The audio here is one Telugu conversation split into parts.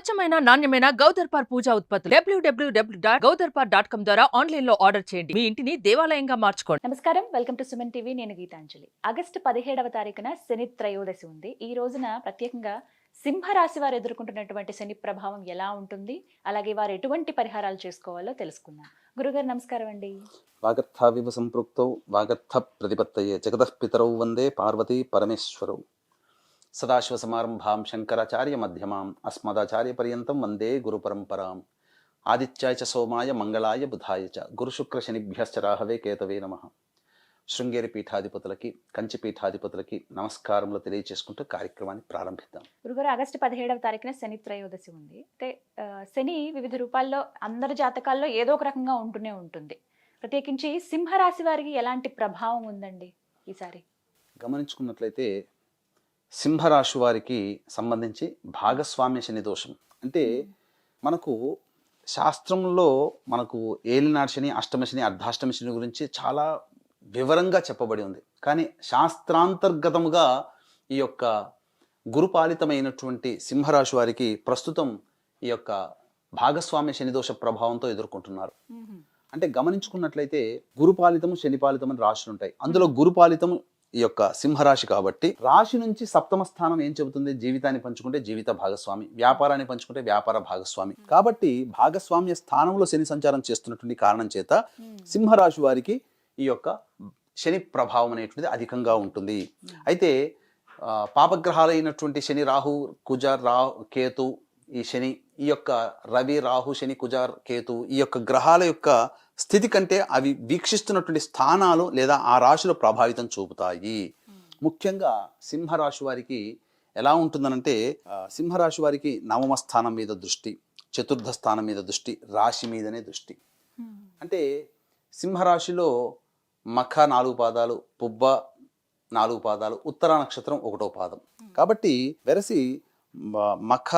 స్వచ్ఛమైన నాణ్యమైన గౌదర్పార్ పూజా ఉత్పత్తులు www.gaudarpar.com ద్వారా ఆన్లైన్ లో ఆర్డర్ చేయండి. మీ ఇంటిని దేవాలయంగా మార్చుకోండి. నమస్కారం, వెల్కమ్ టు సుమన్ టీవీ. నేను గీతాంజలి. ఆగస్టు 17వ తారీఖున శని త్రయోదశి ఉంది. ఈ రోజున ప్రత్యేకంగా సింహరాశి వారు ఎదుర్కొంటున్నటువంటి శని ప్రభావం ఎలా ఉంటుంది, అలాగే వారు ఎటువంటి పరిహారాలు చేసుకోవాలో తెలుసుకుందాం. గురుగారు నమస్కారం అండి. వాగర్థావివ సంపృక్తౌ వాగర్థ ప్రతిపత్తయే జగతః పితరౌ వందే పార్వతీ పరమేశ్వరౌ. సదాశివసమారంభాం శంకరాచార్య మధ్యమాం అస్మదాచార్య పర్యంతం వందే గురు పరంపరాం. ఆదిత్యాయ చ సోమాయ మంగళాయ బుధాయ చ గురుశుక్ర శనిభ్యశ్చ రాహవే కేతవే నమః. శృంగేరి పీఠాధిపతులకి, కంచి పీఠాధిపతులకి నమస్కారములు తెలియజేసుకుంటూ కార్యక్రమాన్ని ప్రారంభిద్దాం. గురుగారు, ఆగస్టు 17వ తారీఖున శని త్రయోదశి ఉంది. అంటే శని వివిధ రూపాల్లో అందరి జాతకాల్లో ఏదో ఒక రకంగా ఉంటూనే ఉంటుంది. ప్రత్యేకించి సింహరాశి వారికి ఎలాంటి ప్రభావం ఉందండి ఈసారి? గమనించుకున్నట్లయితే సింహరాశి వారికి సంబంధించి భాగస్వామ్య శని దోషం అంటే మనకు శాస్త్రంలో మనకు ఏలినాడు శని, అష్టమ శని, అర్ధాష్టమ శని గురించి చాలా వివరంగా చెప్పబడి ఉంది. కానీ శాస్త్రాంతర్గతముగా ఈ యొక్క గురుపాలితమైనటువంటి సింహరాశి వారికి ప్రస్తుతం ఈ యొక్క భాగస్వామ్య శనిదోష ప్రభావంతో ఎదుర్కొంటున్నారు. అంటే గమనించుకున్నట్లయితే గురుపాలితము, శనిపాలితం అని రాశులు ఉంటాయి. అందులో గురుపాలితము ఈ యొక్క సింహరాశి కాబట్టి రాశి నుంచి సప్తమ స్థానం ఏం చెబుతుంది? జీవితాన్ని పంచుకుంటే జీవిత భాగస్వామి, వ్యాపారాన్ని పంచుకుంటే వ్యాపార భాగస్వామి. కాబట్టి భాగస్వామ్య స్థానంలో శని సంచారం చేస్తున్నటువంటి కారణం చేత సింహరాశి వారికి ఈ యొక్క శని ప్రభావం అనేటువంటిది అధికంగా ఉంటుంది. అయితే పాపగ్రహాలైనటువంటి శని, రాహు, కుజ, కేతు, ఈ శని, ఈ యొక్క రవి, రాహు, శని, కుజ, కేతు, ఈ యొక్క గ్రహాల యొక్క స్థితి కంటే అవి వీక్షిస్తున్నటువంటి స్థానాలు లేదా ఆ రాశిలో ప్రభావితం చూపుతాయి. ముఖ్యంగా సింహరాశి వారికి ఎలా ఉంటుందనంటే సింహరాశి వారికి నవమ స్థానం మీద దృష్టి, చతుర్థ స్థానం మీద దృష్టి, రాశి మీదనే దృష్టి. అంటే సింహరాశిలో మఖ 4 పాదాలు, పుబ్బ 4 పాదాలు, ఉత్తర నక్షత్రం 1వ పాదం. కాబట్టి వెరసి మఖ,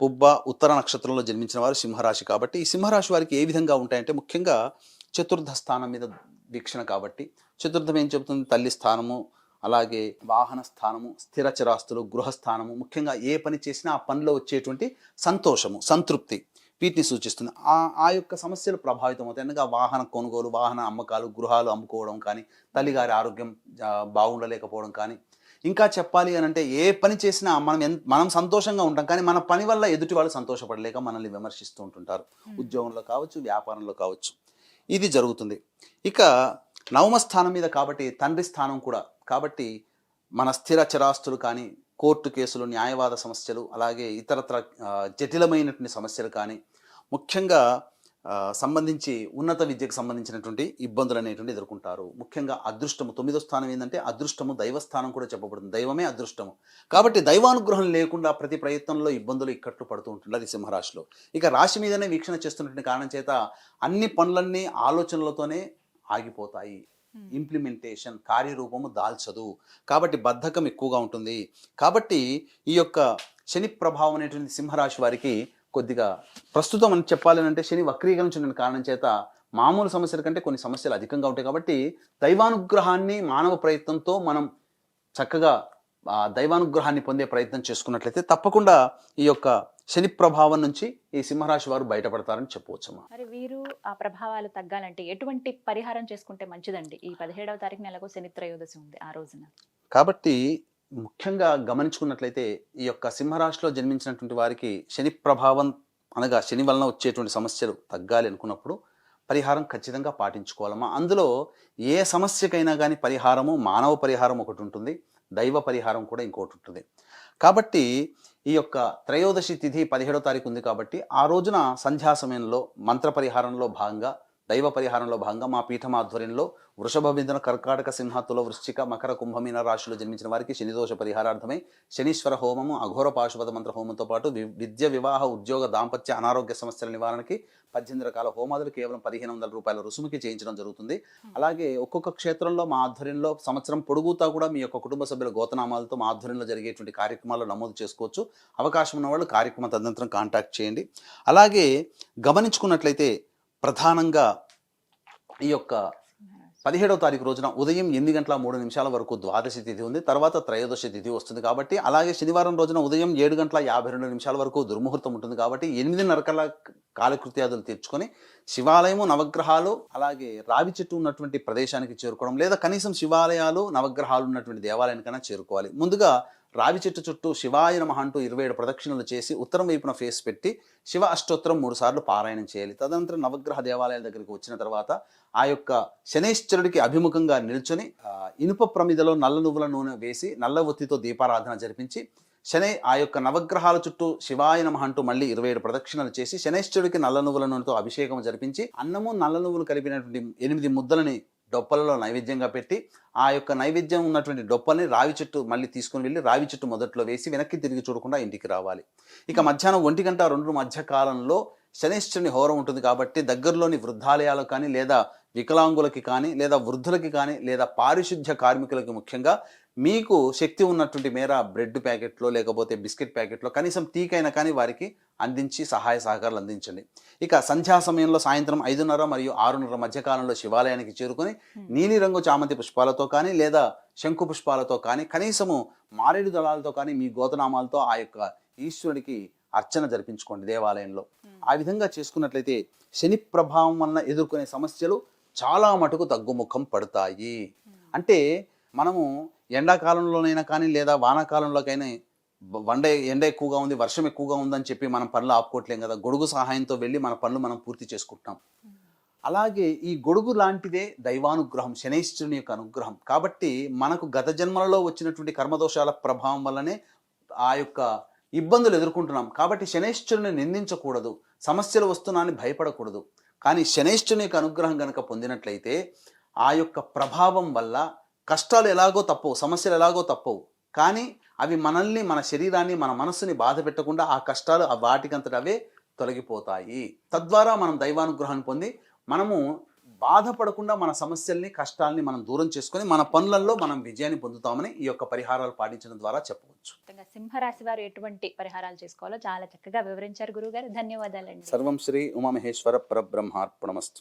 పుబ్బ, ఉత్తర నక్షత్రంలో జన్మించిన వారు సింహరాశి. కాబట్టి ఈ సింహరాశి వారికి ఏ విధంగా ఉంటాయంటే ముఖ్యంగా చతుర్థ స్థానం మీద వీక్షణ. కాబట్టి చతుర్థం ఏం చెబుతుంది? తల్లి స్థానము, అలాగే వాహన స్థానము, స్థిర చిరాస్తులు, గృహస్థానము. ముఖ్యంగా ఏ పని చేసినా ఆ పనిలో వచ్చేటువంటి సంతోషము, సంతృప్తి, వీటిని సూచిస్తుంది. ఆ యొక్క సమస్యలు ప్రభావితం అవుతాయి. అనగా వాహన కొనుగోలు, వాహన అమ్మకాలు, గృహాలు అమ్ముకోవడం కానీ, తల్లిగారి ఆరోగ్యం బాగుండలేకపోవడం కానీ, ఇంకా చెప్పాలి అని అంటే ఏ పని చేసినా మనం సంతోషంగా ఉంటాం, కానీ మన పని వల్ల ఎదుటి వాళ్ళు సంతోషపడలేక మనల్ని విమర్శిస్తూ ఉంటుంటారు. ఉద్యోగంలో కావచ్చు, వ్యాపారంలో కావచ్చు, ఇది జరుగుతుంది. ఇక నవమ స్థానం మీద కాబట్టి తండ్రి స్థానం కూడా. కాబట్టి మన స్థిర చిరాస్తులు కానీ, కోర్టు కేసులు, న్యాయవాద సమస్యలు, అలాగే ఇతరత్ర జటిలమైనటువంటి సమస్యలు కానీ, ముఖ్యంగా సంబంధించి ఉన్నత విద్యకు సంబంధించినటువంటి ఇబ్బందులు అనేటువంటి ఎదుర్కొంటారు. ముఖ్యంగా అదృష్టము 9వ స్థానం ఏంటంటే అదృష్టము, దైవస్థానం కూడా చెప్పబడుతుంది. దైవమే అదృష్టము. కాబట్టి దైవానుగ్రహం లేకుండా ప్రతి ప్రయత్నంలో ఇబ్బందులు ఇక్కట్లు పడుతూ ఉంటుంది సింహరాశిలో. ఇక రాశి మీదనే వీక్షణ చేస్తున్నటువంటి కారణం చేత అన్ని పనులన్నీ ఆలోచనలతోనే ఆగిపోతాయి. ఇంప్లిమెంటేషన్, కార్యరూపము దాల్చదు. కాబట్టి బద్ధకం ఎక్కువగా ఉంటుంది. కాబట్టి ఈ యొక్క శని ప్రభావం అనేటువంటి సింహరాశి వారికి కొద్దిగా ప్రస్తుతం అని చెప్పాలంటే శని వక్రీకరించిన కారణం చేత మామూలు సమస్యల కంటే కొన్ని సమస్యలు అధికంగా ఉంటాయి. కాబట్టి దైవానుగ్రహాన్ని మానవ ప్రయత్నంతో మనం చక్కగా దైవానుగ్రహాన్ని పొందే ప్రయత్నం చేసుకున్నట్లయితే తప్పకుండా ఈ యొక్క శని ప్రభావం నుంచి ఈ సింహరాశి వారు బయటపడతారని చెప్పవచ్చమ్మా. మరి వీరు ఆ ప్రభావాలు తగ్గాలంటే ఎటువంటి పరిహారం చేసుకుంటే మంచిదండి? ఈ 17వ తారీఖున ఎలాగో శని త్రయోదశి ఉంది ఆ రోజున. కాబట్టి ముఖ్యంగా గమనించుకున్నట్లయితే ఈ యొక్క సింహరాశిలో జన్మించినటువంటి వారికి శని ప్రభావం అనగా శని వలన వచ్చేటువంటి సమస్యలు తగ్గాలి అనుకున్నప్పుడు పరిహారం ఖచ్చితంగా పాటించుకోవాలమ్మా. అందులో ఏ సమస్యకైనా కానీ పరిహారము, మానవ పరిహారం ఒకటి ఉంటుంది, దైవ పరిహారం కూడా ఇంకోటి ఉంటుంది. కాబట్టి ఈ యొక్క త్రయోదశి తిథి 17వ తారీఖు ఉంది. కాబట్టి ఆ రోజున సంధ్యా సమయంలో మంత్ర పరిహారంలో భాగంగా, దైవ పరిహారంలో భాగంగా మా పీఠం ఆధ్వర్యంలో వృషభ, మిథున, కర్కాటక, సింహ, తుల, వృశ్చిక, మకర, కుంభమీన రాశిలో జన్మించిన వారికి శనిదోష పరిహారార్థమై శనీశ్వర హోమము, అఘోర పాశుపత మంత్ర హోమంతో పాటు విద్య, వివాహ, ఉద్యోగ, దాంపత్య, అనారోగ్య సమస్యల నివారణకి 18 రకాల హోమాదులు కేవలం 1500 రూపాయల రుసుముకి చేయించడం జరుగుతుంది. అలాగే ఒక్కొక్క క్షేత్రంలో మా ఆధ్వర్యంలో సంవత్సరం పొడుగుతా కూడా మీ యొక్క కుటుంబ సభ్యుల గోతనామాలతో మా ఆధ్వర్యంలో జరిగేటువంటి కార్యక్రమాల్లో నమోదు చేసుకోవచ్చు. అవకాశం ఉన్న వాళ్ళు కార్యక్రమ తదనంతరం కాంటాక్ట్ చేయండి. అలాగే గమనించుకున్నట్లయితే ప్రధానంగా ఈ యొక్క 17వ తారీఖు రోజున ఉదయం 8:03 వరకు ద్వాదశి తిథి ఉంది. తర్వాత త్రయోదశి తిథి వస్తుంది కాబట్టి, అలాగే శనివారం రోజున ఉదయం 7:52 వరకు దుర్ముహూర్తం ఉంటుంది కాబట్టి 8:30 కల్లా కాలకృత్యాదులు తీర్చుకొని శివాలయము, నవగ్రహాలు, అలాగే రావి చెట్టు ఉన్నటువంటి ప్రదేశానికి చేరుకోవడం, లేదా కనీసం శివాలయాలు, నవగ్రహాలు ఉన్నటువంటి దేవాలయానికైనా చేరుకోవాలి. ముందుగా రావి చెట్టు చుట్టూ శివాయ నమః అంటూ 27 ప్రదక్షిణలు చేసి ఉత్తరం వైపున ఫేస్ పెట్టి శివ అష్టోత్తరం 3 సార్లు పారాయణం చేయాలి. తదనంతరం నవగ్రహ దేవాలయాల దగ్గరికి వచ్చిన తర్వాత ఆ యొక్క శనైశ్వరుడికి అభిముఖంగా నిల్చొని ఇనుప ప్రమిదలో నల్ల నువ్వుల నూనె వేసి నల్ల ఒత్తితో దీపారాధన జరిపించి ఆ యొక్క నవగ్రహాల చుట్టూ శివాయ నమః అంటూ మళ్ళీ 27 ప్రదక్షిణలు చేసి శనైశ్వరుడికి నల్ల నువ్వుల నూనెతో అభిషేకం జరిపించి అన్నము నల్ల నువ్వులు కలిపినటువంటి 8 ముద్దలని డొప్పలలో నైవేద్యంగా పెట్టి ఆ యొక్క నైవేద్యం ఉన్నటువంటి డొప్పల్ని రావి చెట్టు మళ్ళీ తీసుకుని వెళ్ళి రావి చెట్టు మొదట్లో వేసి వెనక్కి తిరిగి చూడకుండా ఇంటికి రావాలి. ఇక మధ్యాహ్నం 1-2 మధ్య కాలంలో శనైశ్వరుని హోరం ఉంటుంది కాబట్టి దగ్గరలోని వృద్ధాలయాలకు కానీ, లేదా వికలాంగులకి కానీ, లేదా వృద్ధులకి కానీ, లేదా పారిశుద్ధ్య కార్మికులకి ముఖ్యంగా మీకు శక్తి ఉన్నటువంటి మేర బ్రెడ్ ప్యాకెట్లో లేకపోతే బిస్కెట్ ప్యాకెట్లో కనీసం టీకైనా కానీ వారికి అందించి సహాయ సహకారాలు అందించండి. ఇక సంధ్యా సమయంలో సాయంత్రం 5:30 మరియు 6:30 మధ్య కాలంలో శివాలయానికి చేరుకొని నీలిరంగు చామంతి పుష్పాలతో కానీ, లేదా శంకు పుష్పాలతో కానీ, కనీసము మారేడు దళాలతో కానీ మీ గోతనామాలతో ఆ యొక్క ఈశ్వరుడికి అర్చన జరిపించుకోండి దేవాలయంలో. ఆ విధంగా చేసుకున్నట్లయితే శని ప్రభావం వలన ఎదుర్కొనే సమస్యలు చాలా మటుకు తగ్గుముఖం పడతాయి. అంటే మనము ఎండాకాలంలోనైనా కానీ, లేదా వానాకాలంలోకైనా ఎండ ఎక్కువగా ఉంది, వర్షం ఎక్కువగా ఉందని చెప్పి మనం పనులు ఆపుకోవట్లేం కదా. గొడుగు సహాయంతో వెళ్ళి మన పనులు మనం పూర్తి చేసుకుంటాం. అలాగే ఈ గొడుగు లాంటిదే దైవానుగ్రహం, శనైశ్వరుని యొక్క అనుగ్రహం. కాబట్టి మనకు గత జన్మలలో వచ్చినటువంటి కర్మదోషాల ప్రభావం వల్లనే ఆ యొక్క ఇబ్బందులు ఎదుర్కొంటున్నాం. కాబట్టి శనైశ్వరుని నిందించకూడదు, సమస్యలు వస్తున్నాయని భయపడకూడదు. కానీ శనైశ్వరుని యొక్క అనుగ్రహం కనుక పొందినట్లయితే ఆ యొక్క ప్రభావం వల్ల కష్టాలు ఎలాగో తప్పవు, సమస్యలు ఎలాగో తప్పవు. కానీ అవి మనల్ని, మన శరీరాన్ని, మన మనస్సుని బాధ పెట్టకుండా ఆ కష్టాలు వాటికంతట అవే తొలగిపోతాయి. తద్వారా మనం దైవానుగ్రహాన్ని పొంది మనము బాధపడకుండా మన సమస్యల్ని, కష్టాలని మనం దూరం చేసుకొని మన పనులలో మనం విజయాన్ని పొందుతామని ఈ యొక్క పరిహారాలు పాటించడం ద్వారా చెప్పవచ్చు. సింహరాశి వారు ఎటువంటి పరిహారాలు చేసుకోవాలో చాలా చక్కగా వివరించారు గురుగారు. ధన్యవాదాలండి. సర్వం శ్రీ ఉమామహేశ్వర పరబ్రహ్మార్పణమస్తు.